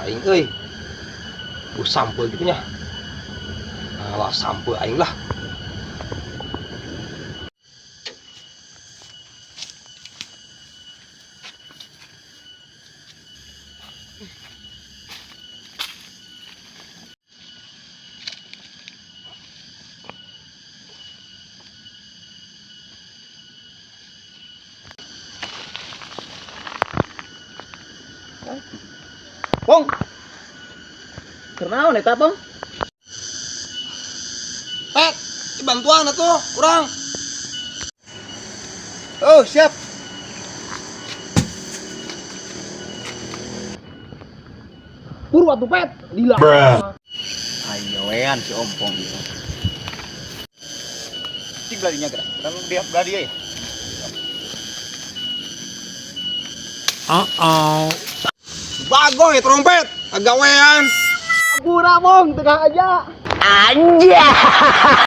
aing euy. Sampeu gitu nya. Lah sampeu aing lah. Pong. Kenaon eta, Pong? Pet, bantuan atuh, kurang. Oh, siap. Buru atuh Pet, lila. Ayo wean si Ompong itu. Cik beladinya gerak. Kan dia beladi ya. Bagoy trompet, agawean. Pura Pong, tengah aja.